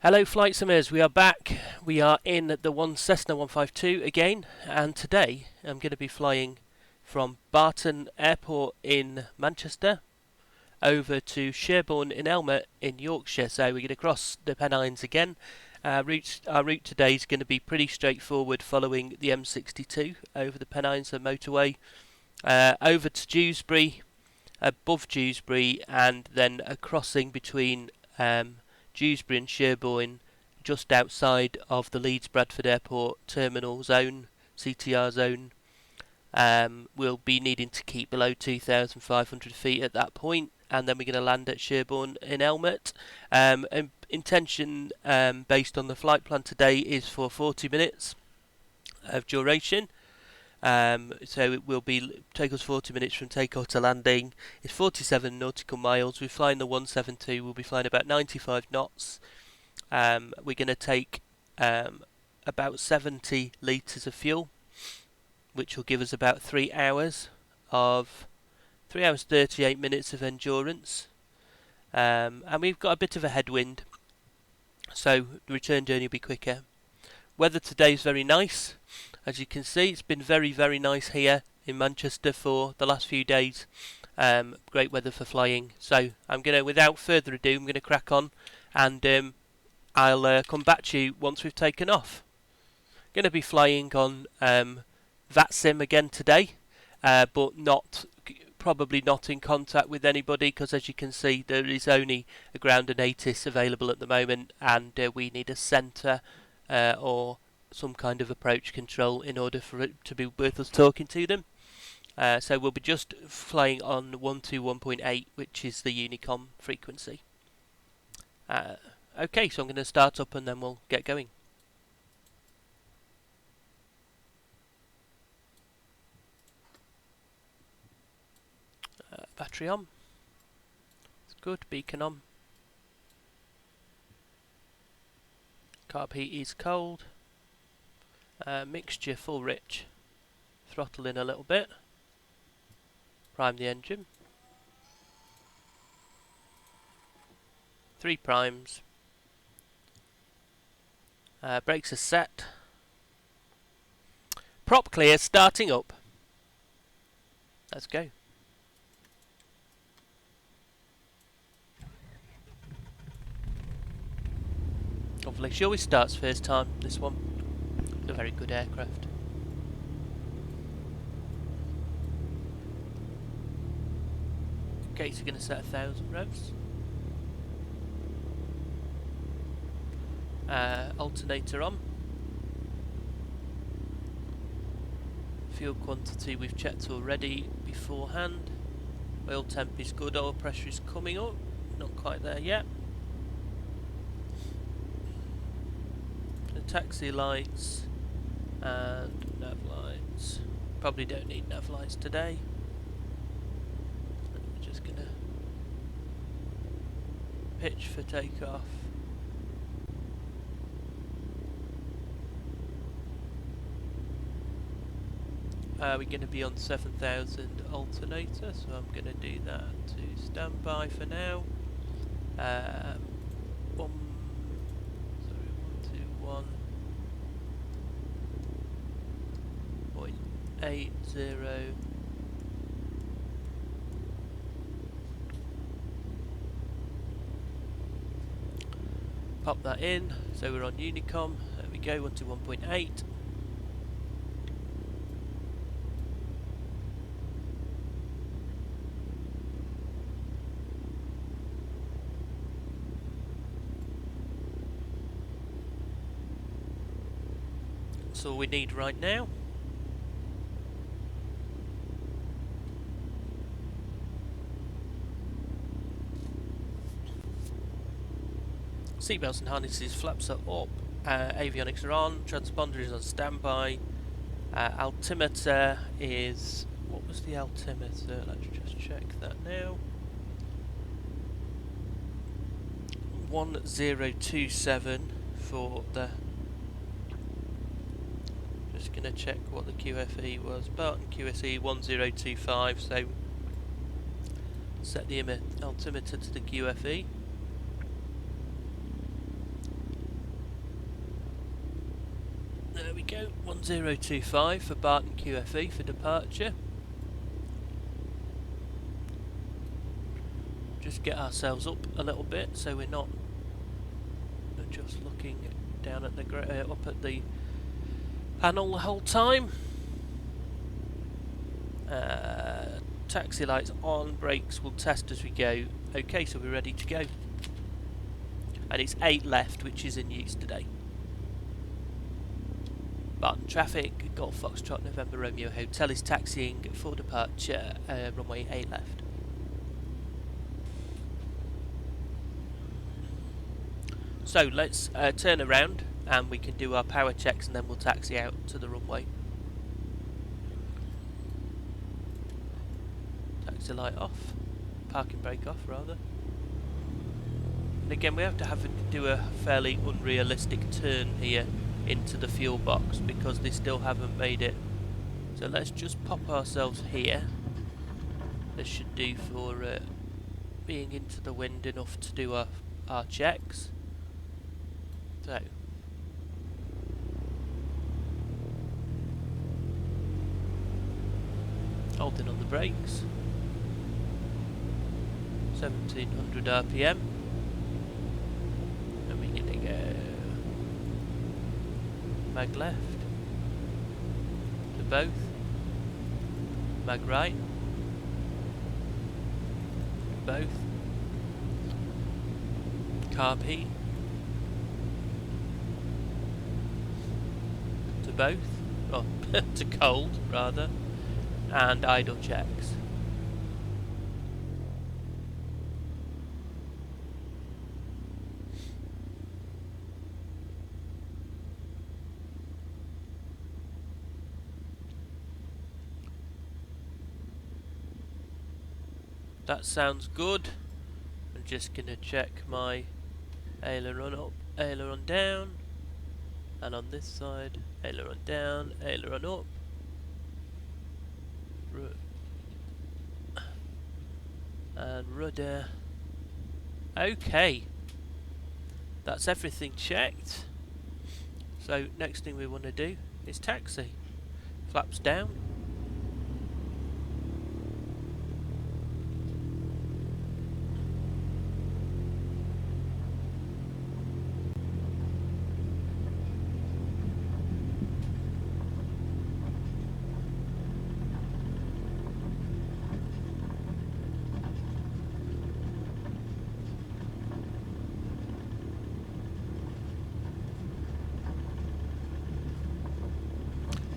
Hello Flight Simmers, we are back. We are in the Cessna 152 again, and today I'm going to be flying from Barton Airport in Manchester over to Sherburn in Elmet in Yorkshire. So we're going to cross the Pennines again. Our route today is going to be pretty straightforward, following the M62 over the Pennines, the motorway, over to Dewsbury, above Dewsbury, and then a crossing between Dewsbury and Sherburn, just outside of the Leeds Bradford Airport terminal zone, CTR zone. We'll be needing to keep below 2,500 feet at that point, and then we're going to land at Sherburn in Elmet. Intention, based on the flight plan today, is for 40 minutes of duration. So it will take us 40 minutes from takeoff to landing. It's 47 nautical miles. We're flying the 172. We'll be flying about 95 knots. We're going to take about 70 litres of fuel, which will give us about 3 hours 38 minutes of endurance. And we've got a bit of a headwind, so the return journey will be quicker. Weather today is very nice. As you can see, it's been very, very nice here in Manchester for the last few days. Great weather for flying. So without further ado, I'm going to crack on, and I'll come back to you once we've taken off. Going to be flying on VATSIM again today, but probably not in contact with anybody, because as you can see, there is only a ground and ATIS available at the moment, and we need a centre or some kind of approach control in order for it to be worth us talking to them. So we'll be just flying on 121.8, which is the Unicom frequency. Okay, so I'm going to start up and then we'll get going. Battery on. It's good. Beacon on. Carb heat is cold. Mixture full rich. Throttle in a little bit. Prime the engine. 3 primes. Brakes are set. Prop clear, starting up. Let's go. Lovely. She always starts first time, this one. A very good aircraft. Okay, so we're going to set 1,000 revs. Alternator on. Fuel quantity we've checked already beforehand. Oil temp is good, oil pressure is coming up. Not quite there yet. The taxi lights and nav lights. Probably don't need nav lights today. We're just going to pitch for takeoff. We're going to be on 7,000 alternator, so I'm going to do that to standby for now. 121.80. Pop that in, so we're on Unicom. There we go, 121.8. That's all we need right now. Seatbelts and harnesses, flaps are up, avionics are on, transponder is on standby, altimeter is... what was the altimeter? Let's just check that now. 1027 for the... just going to check what the QFE was. Barton QSE 1025, so set the altimeter to the QFE. There we go, 1025 for Barton QFE for departure. Just get ourselves up a little bit so we're not just looking down at the up at the panel the whole time. Taxi lights on, brakes will test as we go. Okay, so we're ready to go. And it's 8 left, which is in use today. Barton traffic, Golf Foxtrot November Romeo Hotel is taxiing for departure, runway 8 left. So let's turn around and we can do our power checks and then we'll taxi out to the runway. Taxi light off, parking brake off rather. And again we have to do a fairly unrealistic turn here into the fuel box because they still haven't made it. So let's just pop ourselves here. This should do for being into the wind enough to do our checks. So holding on the brakes, 1700 RPM, and we're going to go mag left to both, mag right to both, carb heat to both, or to cold rather, and idle checks. That sounds good. I'm just gonna check my aileron up, aileron down, and on this side, aileron down, aileron up. And rudder. Okay, that's everything checked. So next thing we want to do is taxi. Flaps down.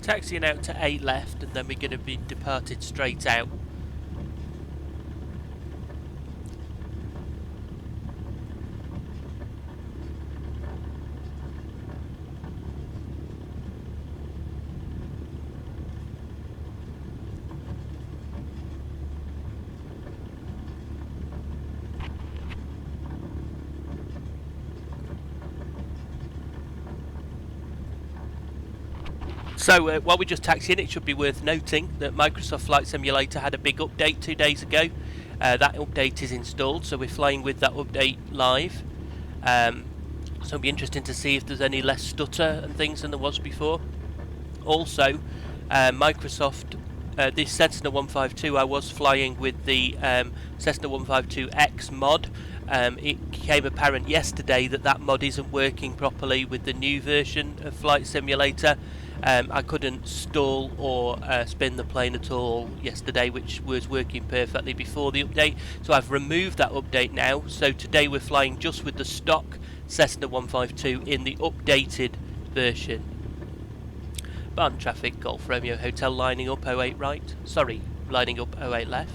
Taxiing out to 8 left, and then we're going to be departed straight out. So while we're just taxiing, it should be worth noting that Microsoft Flight Simulator had a big update 2 days ago. That update is installed, so we're flying with that update live. So it'll be interesting to see if there's any less stutter and things than there was before. Also, Microsoft, this Cessna 152, I was flying with the Cessna 152X mod. It became apparent yesterday that that mod isn't working properly with the new version of Flight Simulator. I couldn't stall or spin the plane at all yesterday, which was working perfectly before the update. So I've removed that update now. So today we're flying just with the stock Cessna 152 in the updated version. Barton traffic, Golf Romeo Hotel lining up 08 right. Sorry, lining up 08 left.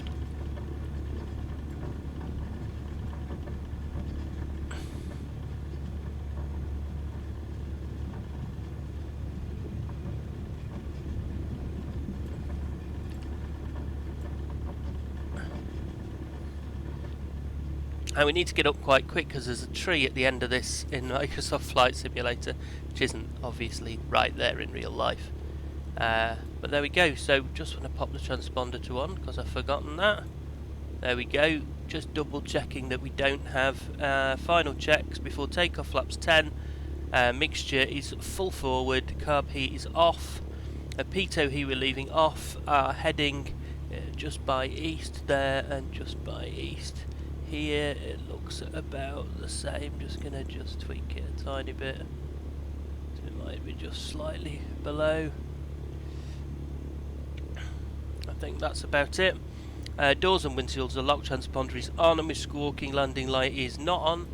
And we need to get up quite quick because there's a tree at the end of this in Microsoft Flight Simulator, which isn't obviously right there in real life. But there we go. So just want to pop the transponder to on because I've forgotten that. There we go. Just double checking that we don't have final checks before takeoff. Flaps 10, Mixture is full forward, carb heat is off, pitot heat we're leaving off, heading just by east there and just by east here. It looks about the same. Just going to just tweak it a tiny bit, so it might be just slightly below. I think that's about it. Doors and windshields are locked, transponder is on, and my squawking landing light is not on.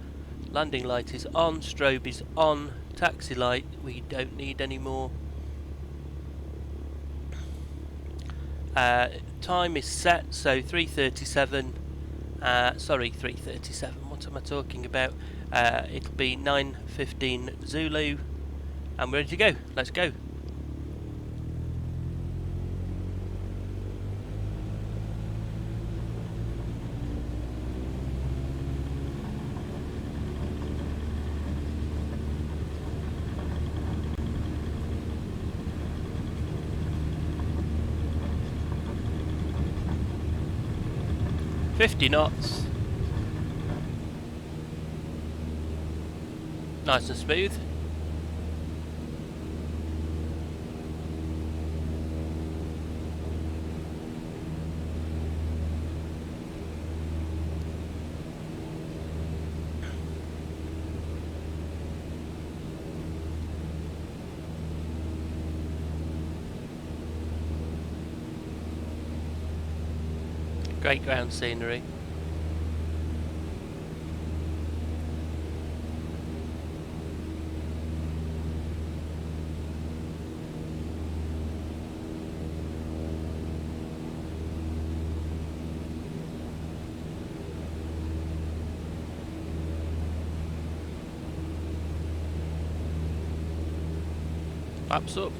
Landing light is on, strobe is on, taxi light we don't need anymore. Time is set, so 3:37. Sorry, 3:37. What am I talking about? It'll be 9:15 Zulu, and we're ready to go. Let's go. $50 knots. Nice and smooth. Great ground scenery. Flaps up.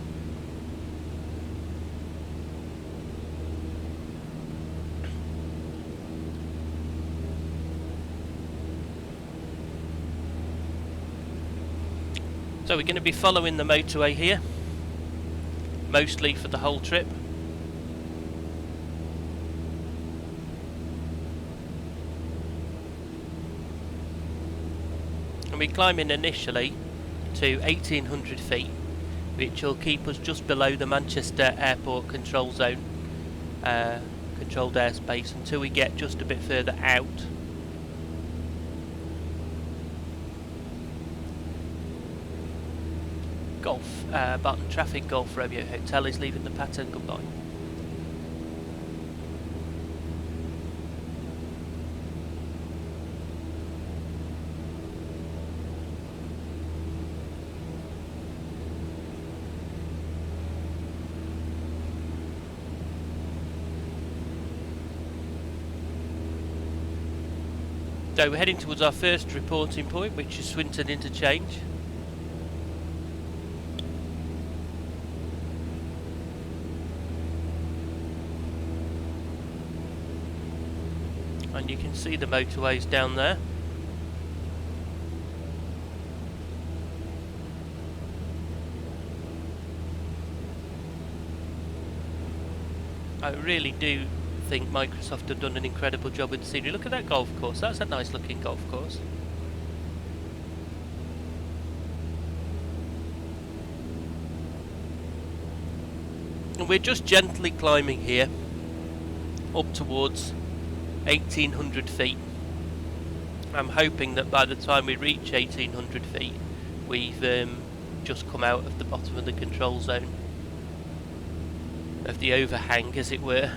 So we're going to be following the motorway here, mostly for the whole trip. And we're climbing initially to 1800 feet, which will keep us just below the Manchester Airport control zone, controlled airspace, until we get just a bit further out. Golf, Barton traffic, Golf Romeo Hotel is leaving the pattern. Goodbye. So we're heading towards our first reporting point, which is Swinton Interchange. And you can see the motorways down there. I really do think Microsoft have done an incredible job with the scenery. Look at that golf course. That's a nice looking golf course. And we're just gently climbing here up towards 1800 feet. I'm hoping that by the time we reach 1800 feet we've just come out of the bottom of the control zone, of the overhang as it were.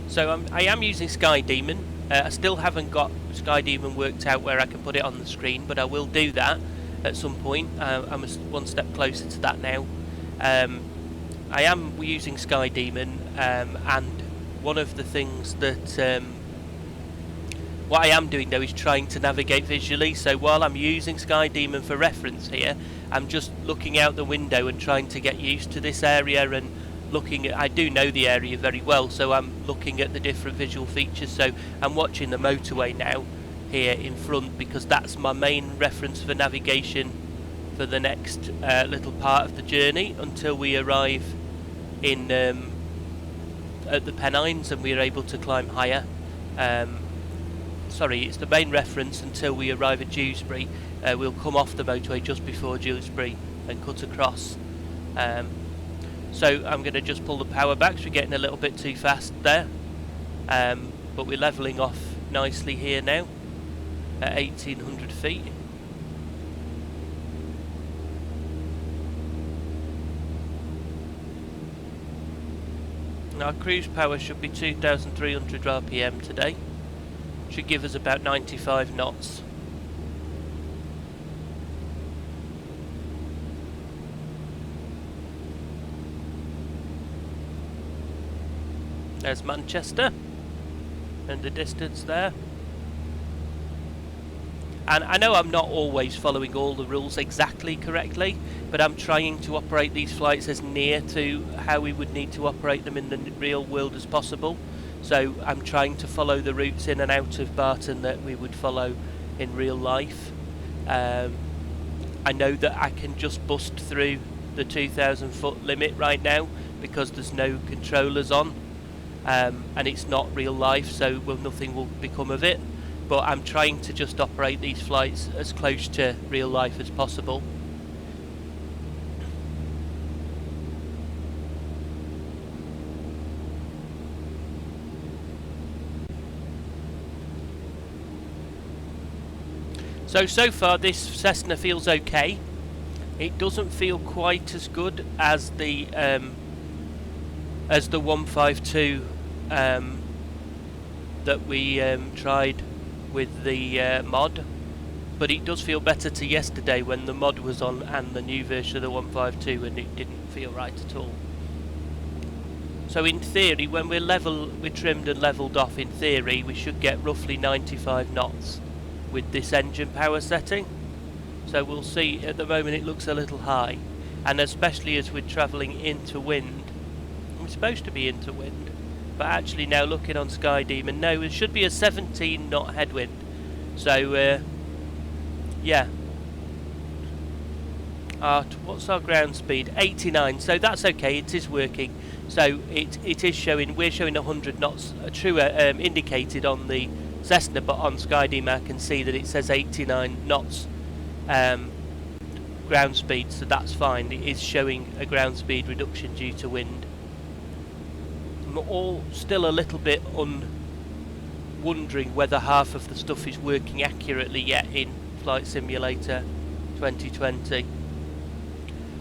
So I am using Sky Demon. I still haven't got Sky Demon worked out where I can put it on the screen, but I will do that at some point. I'm one step closer to that now. I am using Sky Demon, and one of the things that what I am doing though is trying to navigate visually. So while I'm using Sky Demon for reference here, I'm just looking out the window and trying to get used to this area and looking at, I do know the area very well, so I'm looking at the different visual features. So I'm watching the motorway now here in front, because that's my main reference for navigation for the next little part of the journey until we arrive in at the Pennines and we are able to climb higher. sorry, it's the main reference until we arrive at Dewsbury. We'll come off the motorway just before Dewsbury and cut across. So I'm going to just pull the power back, so we're getting a little bit too fast there. But we're levelling off nicely here now at 1800 feet. Our cruise power should be 2,300 RPM today. Should give us about 95 knots. There's Manchester in the distance there. And I know I'm not always following all the rules exactly correctly, but I'm trying to operate these flights as near to how we would need to operate them in the real world as possible. So I'm trying to follow the routes in and out of Barton that we would follow in real life. I know that I can just bust through the 2,000 foot limit right now because there's no controllers on, and it's not real life, so nothing will become of it. But I'm trying to just operate these flights as close to real life as possible. So far this Cessna feels okay. It doesn't feel quite as good as the 152 that we tried with the mod, but it does feel better to yesterday when the mod was on and the new version of the 152, and it didn't feel right at all. So in theory, when we're trimmed and levelled off, in theory we should get roughly 95 knots with this engine power setting. So we'll see. At the moment it looks a little high, and especially as we're travelling into wind. We're supposed to be into wind, but actually now looking on Sky Demon, no, it should be a 17 knot headwind. So yeah. What's our ground speed? 89. So that's okay. It is working. So it is showing. We're showing 100 knots, true indicated on the Cessna, but on Sky Demon I can see that it says 89 knots ground speed. So that's fine. It is showing a ground speed reduction due to wind. I'm all still a little bit wondering whether half of the stuff is working accurately yet in Flight Simulator 2020.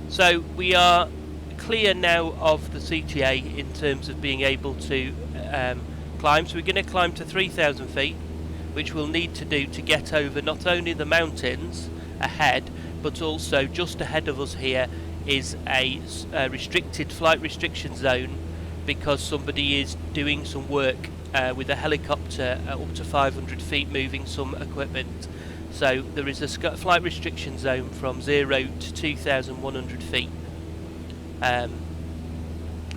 So we are clear now of the CTA in terms of being able to climb. So we're going to climb to 3,000 feet, which we'll need to do to get over not only the mountains ahead, but also just ahead of us here is a restricted flight restriction zone, because somebody is doing some work with a helicopter up to 500 feet moving some equipment. So there is a flight restriction zone from 0 to 2,100 feet.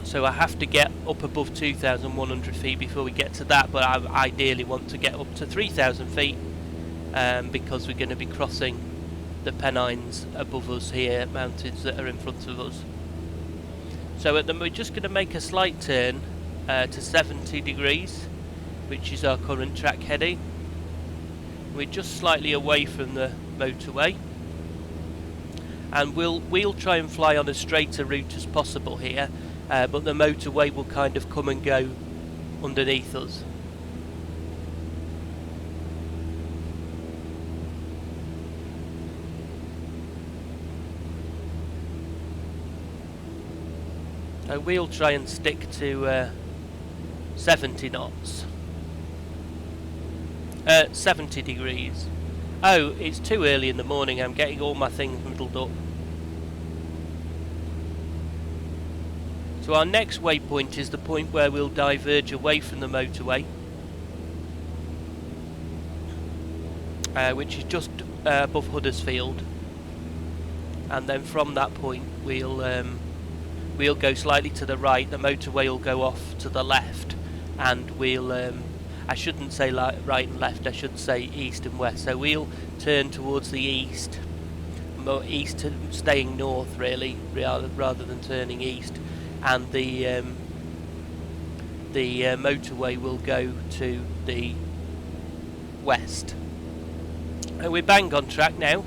So I have to get up above 2,100 feet before we get to that, but I ideally want to get up to 3,000 feet because we're going to be crossing the Pennines above us here, mountains that are in front of us. So we're just going to make a slight turn to 70 degrees, which is our current track heading. We're just slightly away from the motorway, and we'll try and fly on as straight a route as possible here, but the motorway will kind of come and go underneath us. So we'll try and stick to 70 knots. 70 degrees. Oh, it's too early in the morning. I'm getting all my things muddled up. So our next waypoint is the point where we'll diverge away from the motorway, which is just above Huddersfield, and then from that point we'll go slightly to the right. The motorway will go off to the left, and we'll I shouldn't say right and left, I should say east and west. So we'll turn towards the east, staying north really, rather than turning east, and the motorway will go to the west. We're bang on track now.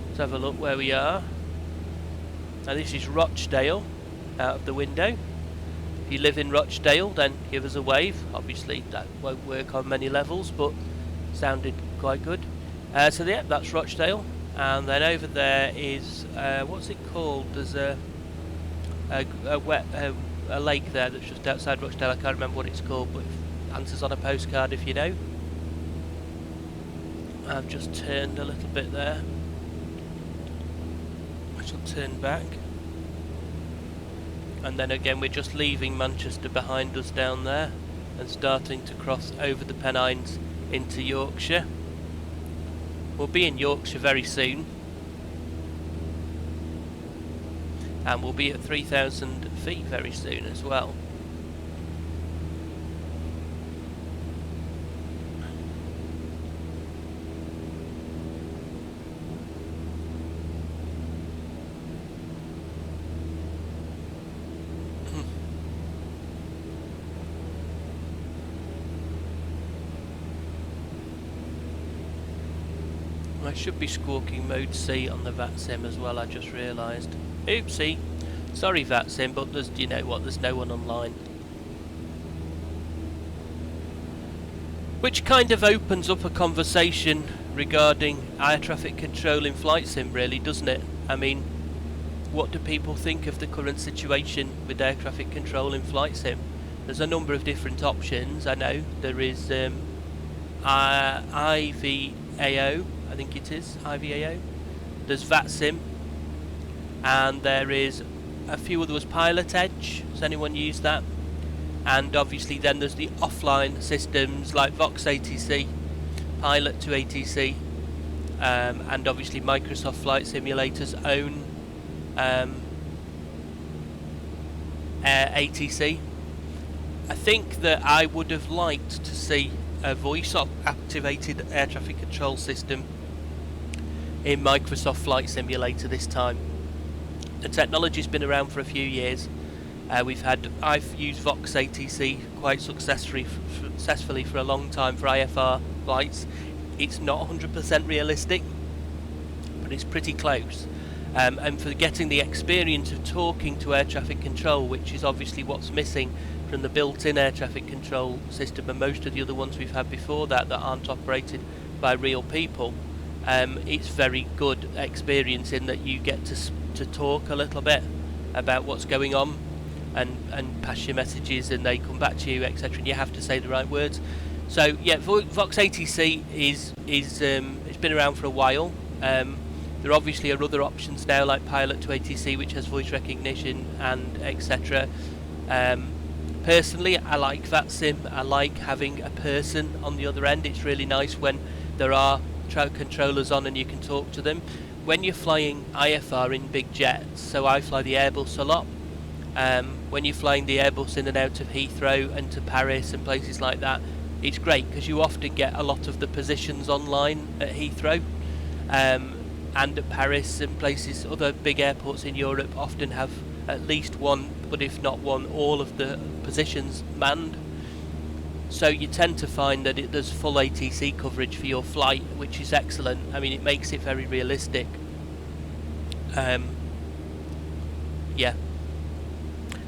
Let's have a look where we are. Now this is Rochdale out of the window. If you live in Rochdale, then give us a wave. Obviously that won't work on many levels, but sounded quite good. So yeah, that's Rochdale. And then over there is, what's it called? There's a lake there that's just outside Rochdale. I can't remember what it's called, but answers on a postcard if you know. I've just turned a little bit there. I shall turn back. And then again we're just leaving Manchester behind us down there and starting to cross over the Pennines into Yorkshire. We'll be in Yorkshire very soon. And we'll be at 3,000 feet very soon as well. I should be squawking mode C on the VATSIM as well, I just realised. Oopsie. Sorry VATSIM, but there's, you know what, there's no one online. Which kind of opens up a conversation regarding air traffic control in flight sim really, doesn't it? I mean, what do people think of the current situation with air traffic control in flight sim? There's a number of different options, I know. There is IVAO, I think it is, IVAO. There's VATSIM, and there is a few others, Pilot Edge. Has anyone used that? And obviously then there's the offline systems like Vox ATC, Pilot to ATC, and obviously Microsoft Flight Simulator's own ATC. I think that I would have liked to see a voice-activated air traffic control system in Microsoft Flight Simulator this time. The technology's been around for a few years. I've used Vox ATC quite successfully for a long time for IFR flights. It's not 100% realistic, but it's pretty close. And for getting the experience of talking to air traffic control, which is obviously what's missing from the built-in air traffic control system and most of the other ones we've had before that aren't operated by real people, it's very good experience in that you get to talk a little bit about what's going on and pass your messages and they come back to you, etc., and you have to say the right words. So yeah, Vox ATC is it's been around for a while. There obviously are other options now like Pilot to ATC, which has voice recognition and etc. Personally, I like VATSIM. I like having a person on the other end. It's really nice when there are controllers on and you can talk to them. When you're flying IFR in big jets, so I fly the Airbus a lot. When you're flying the Airbus in and out of Heathrow and to Paris and places like that, it's great because you often get a lot of the positions online at Heathrow, and at Paris and places. Other big airports in Europe often have at least one, but if not one, all of the positions manned. So you tend to find that there's full ATC coverage for your flight, which is excellent. I mean, it makes it very realistic. Yeah.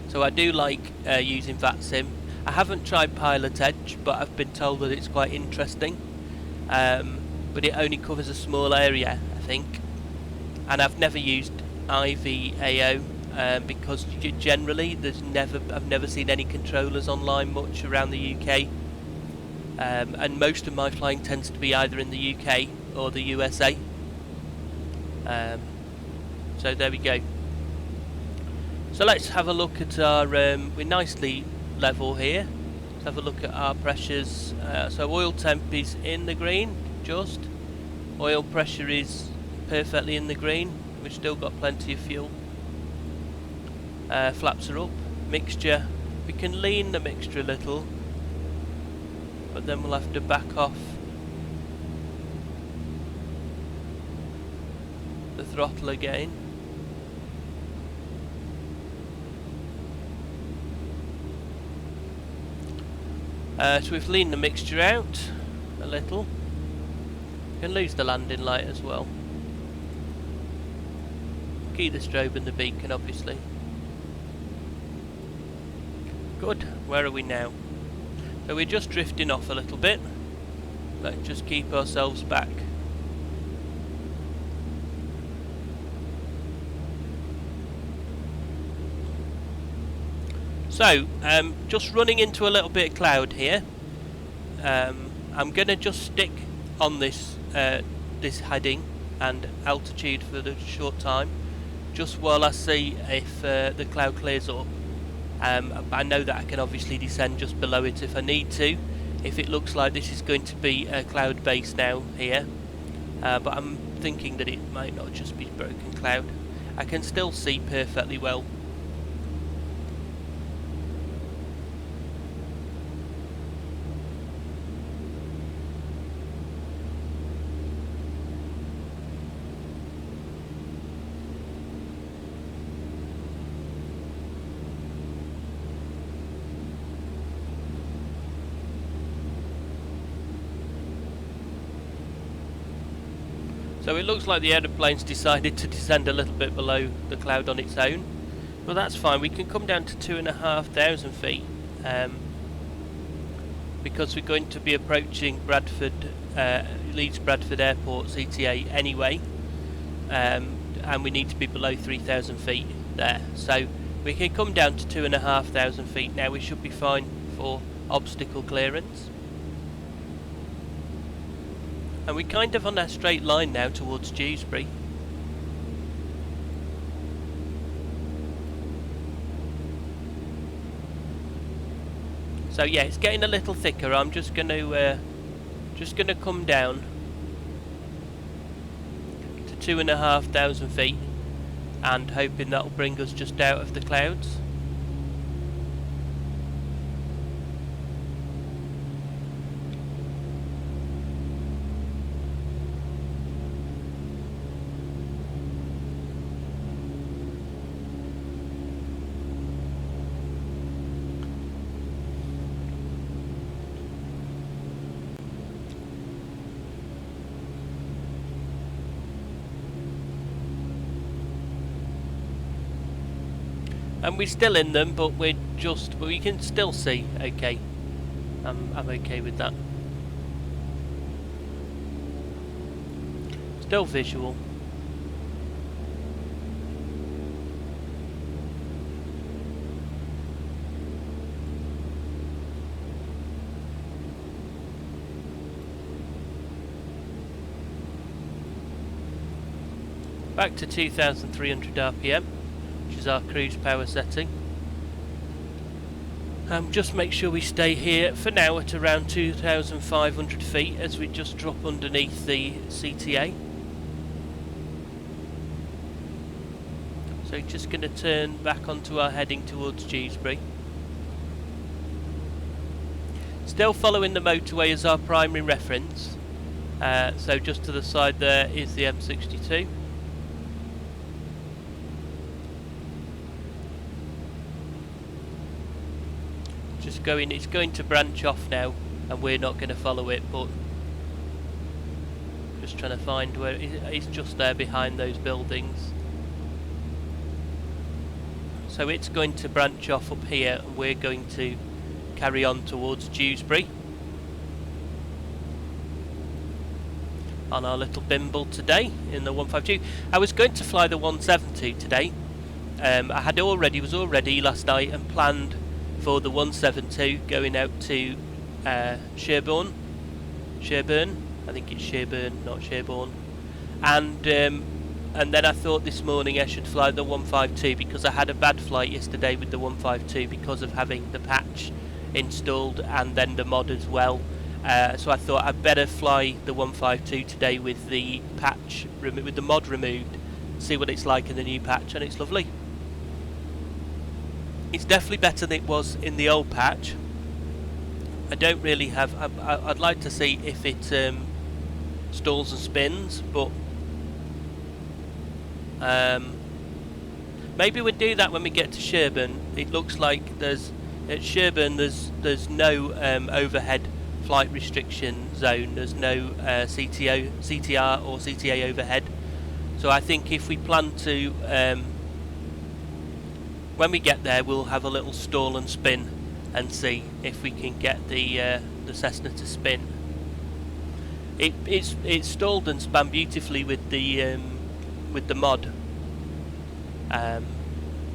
So I do like using VATSIM. I haven't tried Pilot Edge, but I've been told that it's quite interesting. But it only covers a small area, I think. And I've never used IVAO because generally I've never seen any controllers online much around the UK. And most of my flying tends to be either in the UK or the USA. So there we go. So let's have a look at our, we're nicely level here. Let's have a look at our pressures. So oil temp is in the green, just. Oil pressure is perfectly in the green. We've still got plenty of fuel. Flaps are up. Mixture, we can lean the mixture a little, but then we'll have to back off the throttle again. So we've leaned the mixture out. a little. Can lose the landing light as well. Key the strobe and the beacon, obviously. Good. Where are we now? So we're just drifting off a little bit. Let's just keep ourselves back. So, just running into a little bit of cloud here. I'm going to just stick on this this heading and altitude for the short time, just while I see if the cloud clears up. I know that I can obviously descend just below it if I need to, if it looks like this is going to be a cloud base now here. But I'm thinking that it might not just be broken cloud. I can still see perfectly well. So it looks like the aeroplane's decided to descend a little bit below the cloud on its own, but that's fine. We can come down to 2,500 feet because we're going to be approaching Bradford, Leeds Bradford Airport CTA anyway, and we need to be below 3,000 feet there. So we can come down to 2,500 feet now. We should be fine for obstacle clearance. And we're kind of on a straight line now towards Dewsbury. So yeah, it's getting a little thicker. I'm just going to come down to 2,500 feet, and hoping that'll bring us just out of the clouds. And we're still in them, but we can still see. Okay, I'm okay with that. Still visual. Back to 2,300 RPM. Is our cruise power setting. Just make sure we stay here for now at around 2,500 feet as we just drop underneath the CTA. So just going to turn back onto our heading towards Dewsbury. Still following the motorway as our primary reference. So just to the side there is the M62. It's going to branch off now, and we're not going to follow it, but just trying to find where it's just there behind those buildings. So it's going to branch off up here, and we're going to carry on towards Dewsbury on our little bimble today in the 152. I was going to fly the 172 today. I was already last night and planned for the 172 going out to Sherburn, I think it's Sherburn, not Sherborne, and then I thought this morning I should fly the 152 because I had a bad flight yesterday with the 152 because of having the patch installed and then the mod as well. So I thought I'd better fly the 152 today with the patch, with the mod removed, see what it's like in the new patch, and it's lovely. It's definitely better than it was in the old patch. I don't really have... I'd like to see if it stalls and spins, but maybe we'll do that when we get to Sherburn. It looks like at Sherburn there's no overhead flight restriction zone. There's no CTR or CTA overhead. So I think if we plan to, when we get there, we'll have a little stall and spin and see if we can get the Cessna to spin. It's stalled and span beautifully with the mod.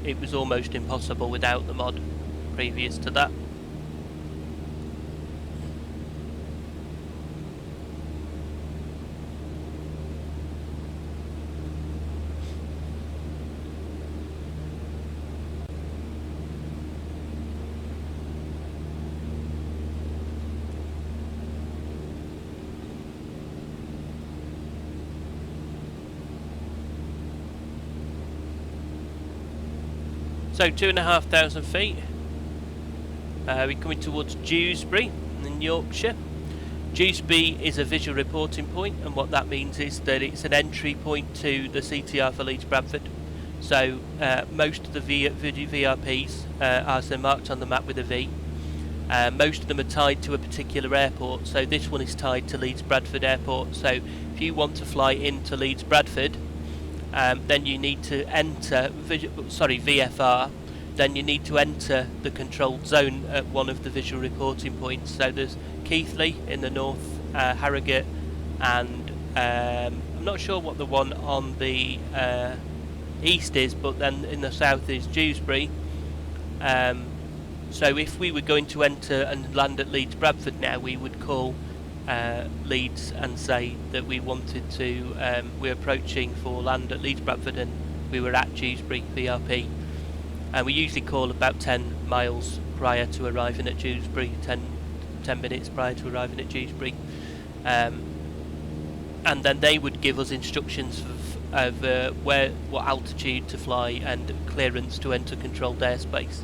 It was almost impossible without the mod previous to that. So 2,500 feet. We're coming towards Dewsbury in Yorkshire. Dewsbury is a visual reporting point, and what that means is that it's an entry point to the CTR for Leeds Bradford. So most of the VRPs, as they're marked on the map with a V, most of them are tied to a particular airport. So this one is tied to Leeds Bradford Airport. So if you want to fly into Leeds Bradford, then you need to enter VFR. Then you need to enter the controlled zone at one of the visual reporting points. So there's Keighley in the north, Harrogate, and I'm not sure what the one on the east is, but then in the south is Dewsbury. So if we were going to enter and land at Leeds Bradford now, we would call Leeds and say that we wanted to, we're approaching for land at Leeds Bradford and we were at Dewsbury VRP, and we usually call about 10 miles prior to arriving at Dewsbury, 10 minutes prior to arriving at Dewsbury, and then they would give us instructions of what altitude to fly and clearance to enter controlled airspace.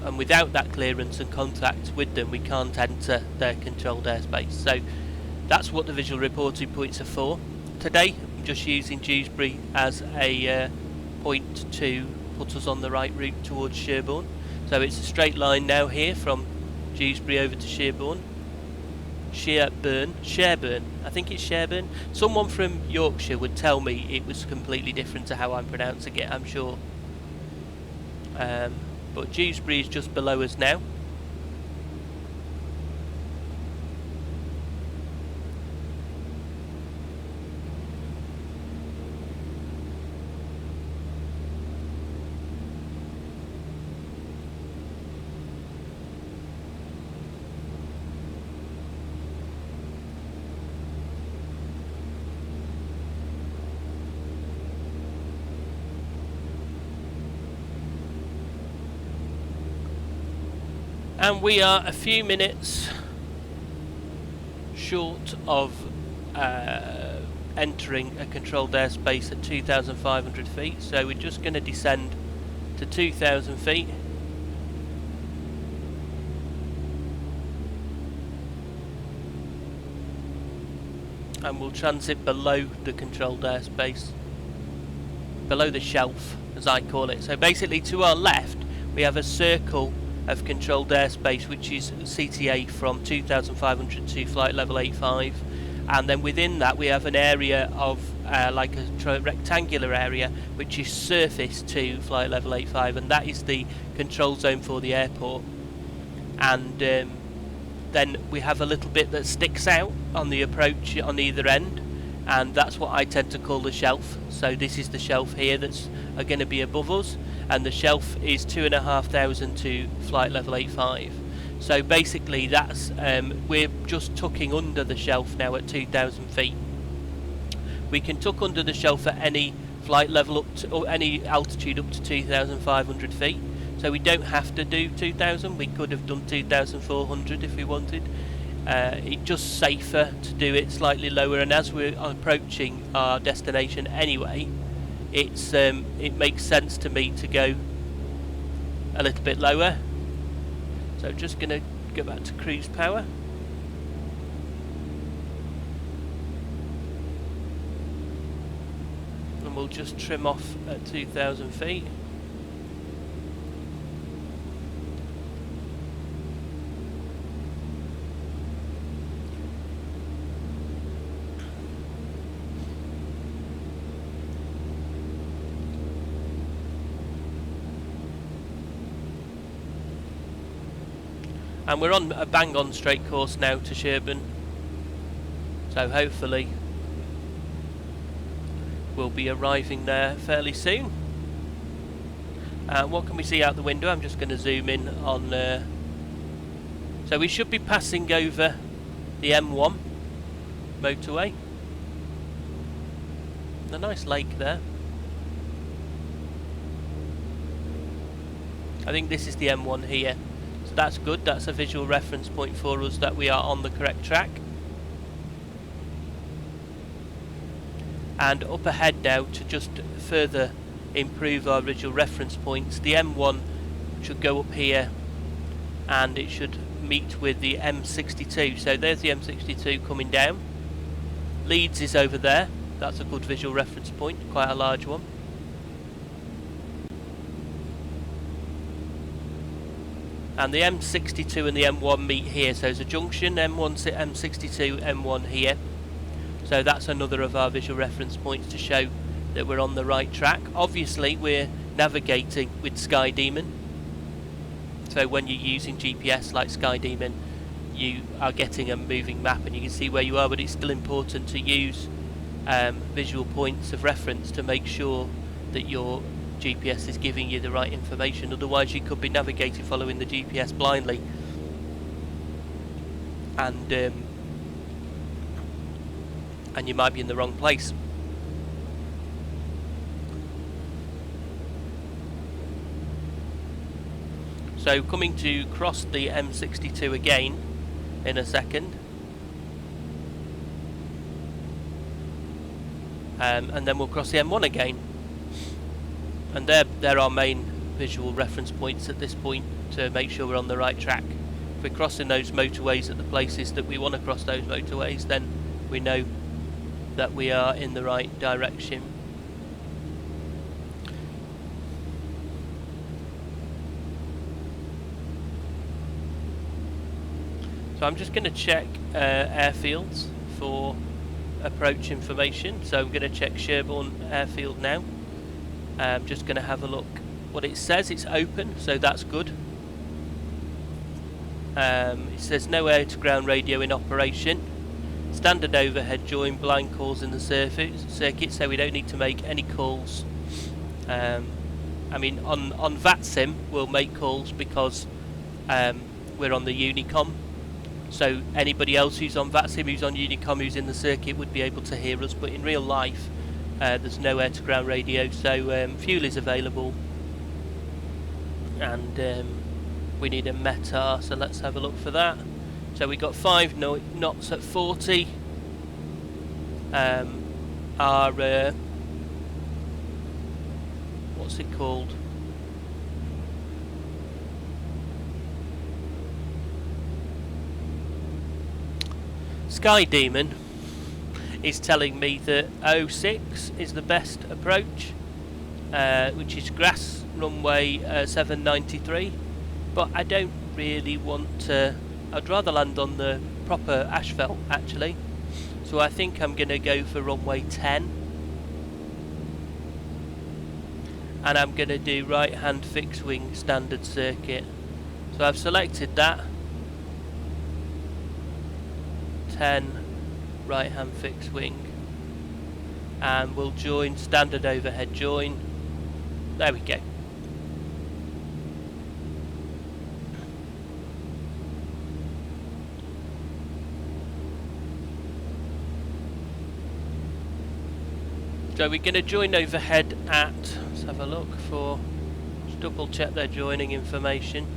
And without that clearance and contact with them, we can't enter their controlled airspace. So that's what the visual reporting points are for. Today I'm just using Dewsbury as a point to put us on the right route towards Sherburn. So it's a straight line now here from Dewsbury over to Sherburn. Sherburn, I think it's Sherburn. Someone from Yorkshire would tell me it was completely different to how I'm pronouncing it, I'm sure. But Dewsbury is just below us now. And we are a few minutes short of entering a controlled airspace at 2,500 feet. So we're just going to descend to 2,000 feet. And we'll transit below the controlled airspace, below the shelf as I call it. So basically to our left we have a circle of controlled airspace, which is CTA from 2,500 to flight level 85, and then within that we have an area of like a rectangular area which is surface to flight level 85, and that is the control zone for the airport. And then we have a little bit that sticks out on the approach on either end, and that's what I tend to call the shelf. So this is the shelf here that's going to be above us, and the shelf is 2,500 to flight level 85. So basically that's we're just tucking under the shelf now at 2,000 feet. We can tuck under the shelf at any flight level up to, or any altitude up to 2,500 feet. So we don't have to do 2,000. We could have done 2,400 if we wanted. It's just safer to do it slightly lower, and as we're approaching our destination anyway, it makes sense to me to go a little bit lower. So just going to go back to cruise power. And we'll just trim off at 2,000 feet. And we're on a bang on straight course now to Sherburn, so hopefully we'll be arriving there fairly soon. What can we see out the window? I'm just going to zoom in on so we should be passing over the M1 motorway. A nice lake there. I think this is the M1 here, so that's good. That's a visual reference point for us that we are on the correct track. And up ahead now, to just further improve our visual reference points, the M1 should go up here and it should meet with the M62. So there's the M62 coming down. Leeds is over there. That's a good visual reference point, quite a large one. And the M62 and the M1 meet here, so there's a junction, M1, M62, M1 here. So that's another of our visual reference points to show that we're on the right track. Obviously we're navigating with Sky Demon, so when you're using GPS like Sky Demon, you are getting a moving map and you can see where you are, but it's still important to use visual points of reference to make sure that your GPS is giving you the right information. Otherwise you could be navigating following the GPS blindly, and you might be in the wrong place. So coming to cross the M62 again in a second, and then we'll cross the M1 again, and they're our main visual reference points at this point to make sure we're on the right track. If we're crossing those motorways at the places that we want to cross those motorways, then we know that we are in the right direction. So I'm just going to check airfields for approach information. So I'm going to check Sherburn airfield now. I'm just going to have a look what it says. It's open, so that's good. It says no air to ground radio in operation. Standard overhead join, blind calls in the circuit, so we don't need to make any calls. I mean, on VATSIM we'll make calls because we're on the Unicom, so anybody else who's on VATSIM, who's on Unicom, who's in the circuit would be able to hear us, but in real life there's no air to ground radio, so fuel is available, and we need a METAR, so let's have a look for that. So we got 5 knots at 40. Our what's it called? Sky Demon is telling me that 06 is the best approach, which is grass runway 793. But I don't really want to. I'd rather land on the proper asphalt actually, so I think I'm going to go for runway 10, and I'm going to do right hand fixed wing standard circuit. So I've selected that, 10 right hand fixed wing, and we'll join standard overhead join. There we go. So we're going to join overhead at, let's have a look for, just double check their joining information.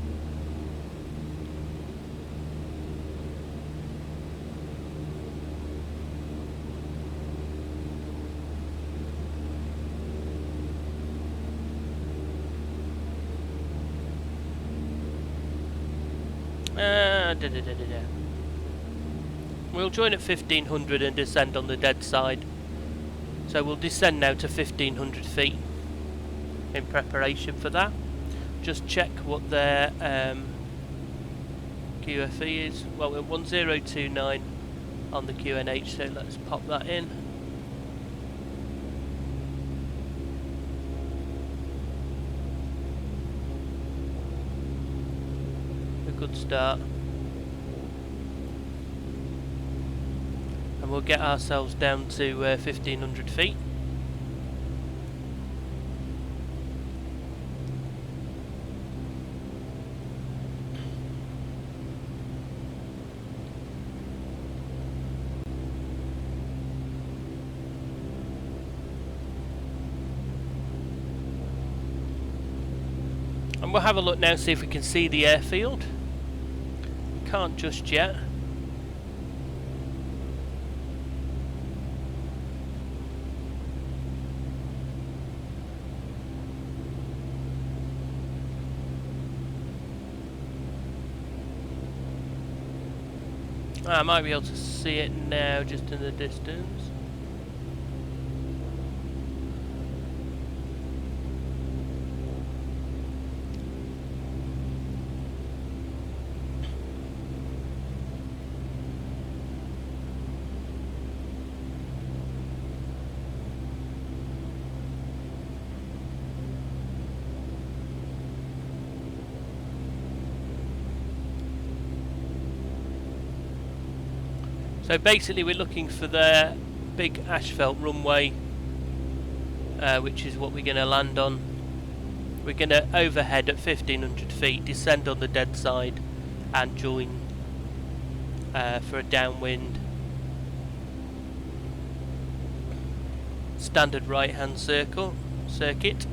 We'll join at 1500 and descend on the dead side. So we'll descend now to 1500 feet in preparation for that. Just check what their QFE is. Well, we're 1029 on the QNH, so let's pop that in. A good start. and we'll get ourselves down to 1500 feet. And we'll have a look now, see if we can see the airfield. Can't just yet. I might be able to see it now, just in the distance. So basically we're looking for the big asphalt runway, which is what we're going to land on. We're going to overhead at 1500 feet, descend on the dead side and join for a downwind. Standard right hand circuit.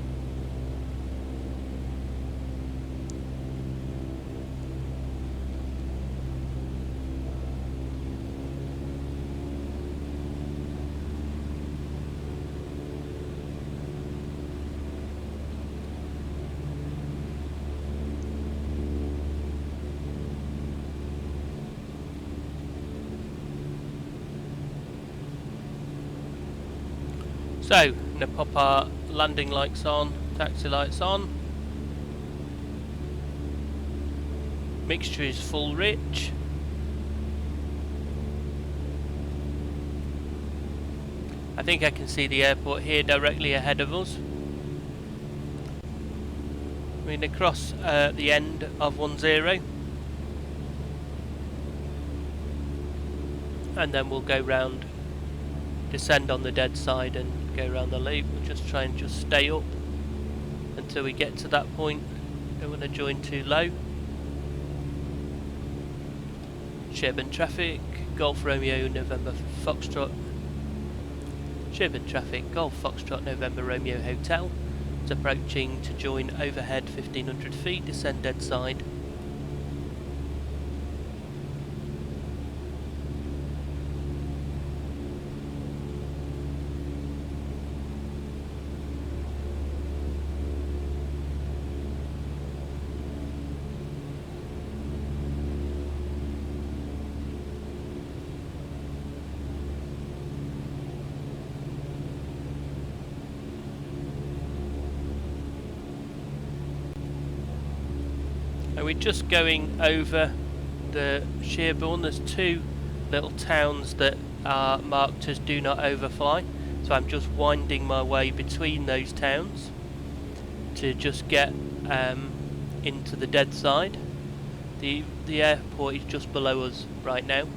So, I'm going to pop our landing lights on, taxi lights on. Mixture is full rich. I think I can see the airport here directly ahead of us. We're going to cross the end of 10 and then we'll go round, descend on the dead side and go around the loop. We'll just try and just stay up until we get to that point. Don't want to join too low. Sherburn traffic, Golf Romeo November Foxtrot. Sherburn traffic, Golf Foxtrot November Romeo Hotel. It's approaching to join overhead 1500 feet, descend dead side. And we're just going over the Sherburn. There's two little towns that are marked as do not overfly, so I'm just winding my way between those towns to just get into the dead side. The airport is just below us right now.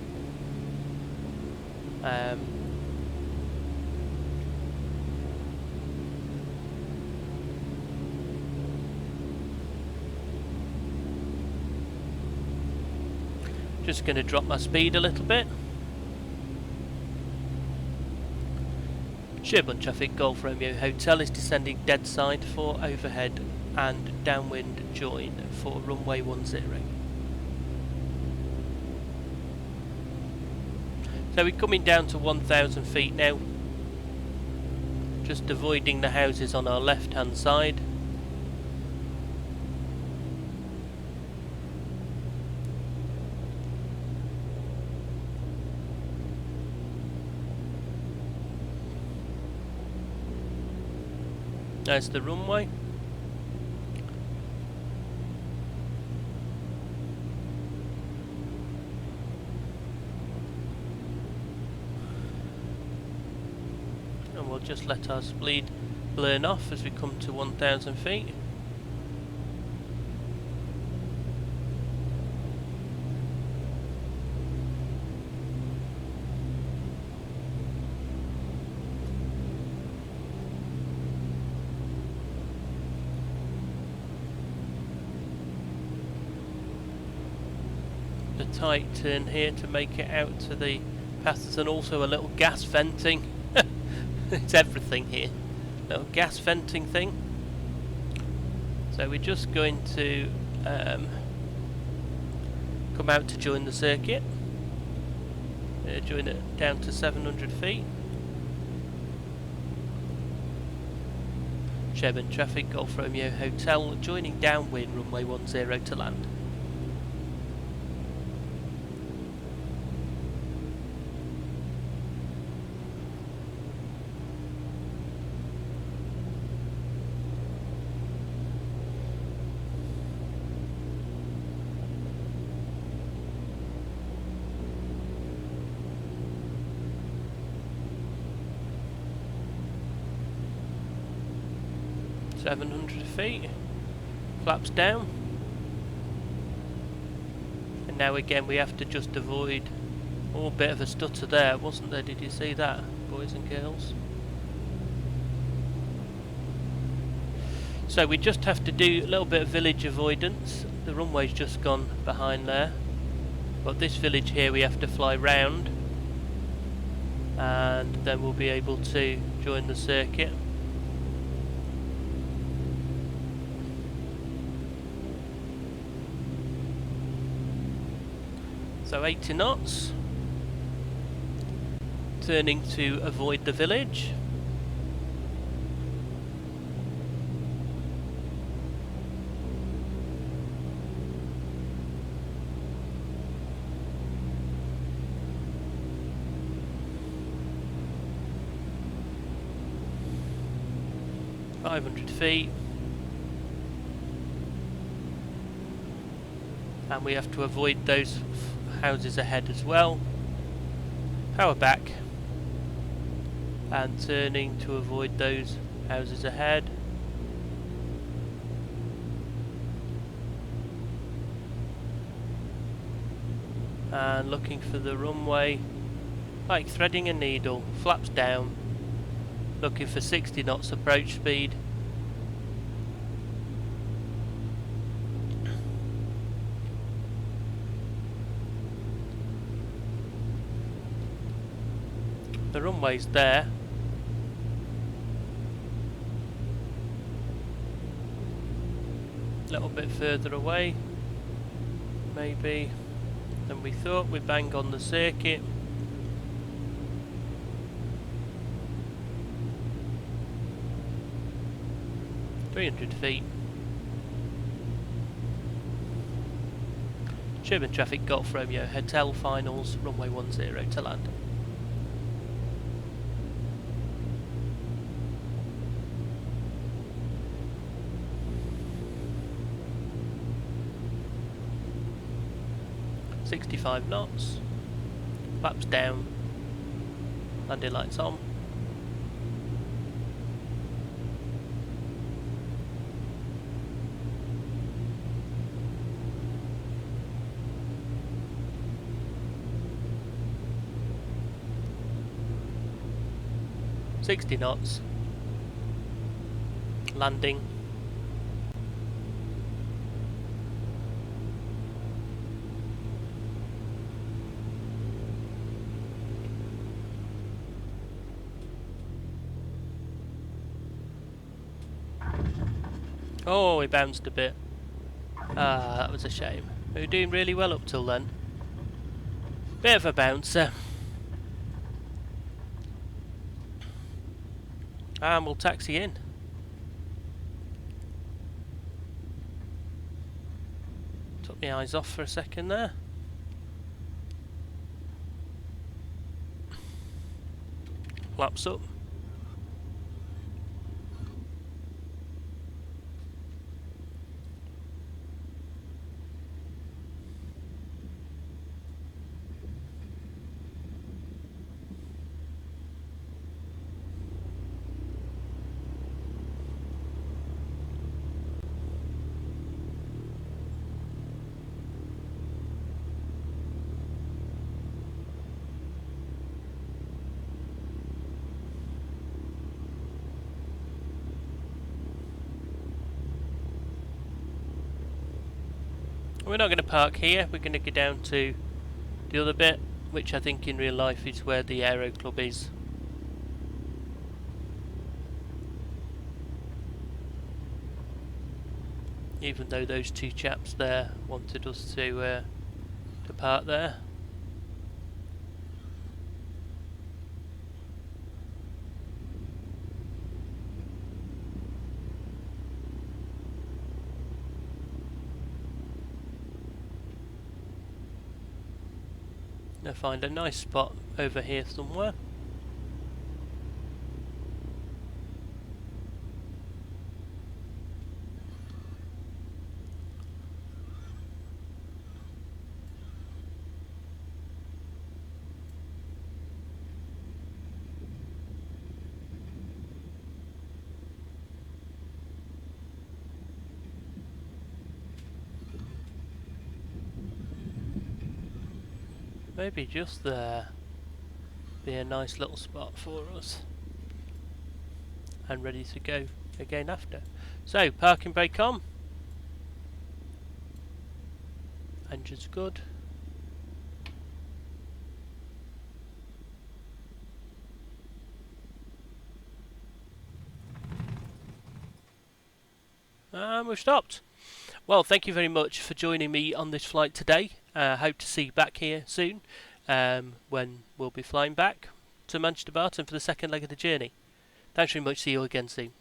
Just going to drop my speed a little bit. Sherburn traffic, Golf Romeo Hotel is descending dead side for overhead and downwind join for runway 10. So we're coming down to 1000 feet now. Just avoiding the houses on our left hand side. There's the runway. And we'll just let our speed burn off as we come to 1000 feet. quite tight turn here to make it out to the paths, and also a little gas venting. It's everything here. Little gas venting thing. So we're just going to come out to join the circuit. Join it down to 700 feet. Sherburn traffic, Golf Romeo Hotel, joining downwind, runway 10 to land. .700 feet, flaps down, and now again we have to just avoid, oh, a bit of a stutter there, wasn't there? Did you see that, boys and girls? So we just have to do a little bit of village avoidance. The runway's just gone behind there, but this village here we have to fly round, and then we'll be able to join the circuit. So 80 knots, turning to avoid the village. .500 feet. And we have to avoid those houses ahead as well. Power back and turning to avoid those houses ahead. And looking for the runway like threading a needle, flaps down, looking for 60 knots approach speed. The runway's there. A little bit further away, maybe, than we thought. We bang on the circuit. .300 feet. Sherburn traffic, Golf Romeo Hotel, finals, runway 10 to land. .65 knots, flaps down, landing lights on. .60 knots, landing. Oh, he bounced a bit. Ah, that was a shame. We were doing really well up till then. Bit of a bouncer. And we'll taxi in. Took my eyes off for a second there. Flaps up. We're not going to park here, we're going to go down to the other bit, which I think in real life is where the Aero Club is. Even though those two chaps there wanted us to park there. I'll find a nice spot over here somewhere. Maybe just there. Be a nice little spot for us. And ready to go again after. So, parking brake on. Engine's good. And we've stopped. Well, thank you very much for joining me on this flight today. Hope to see you back here soon, when we'll be flying back to Manchester Barton for the second leg of the journey. Thanks very much. See you again soon.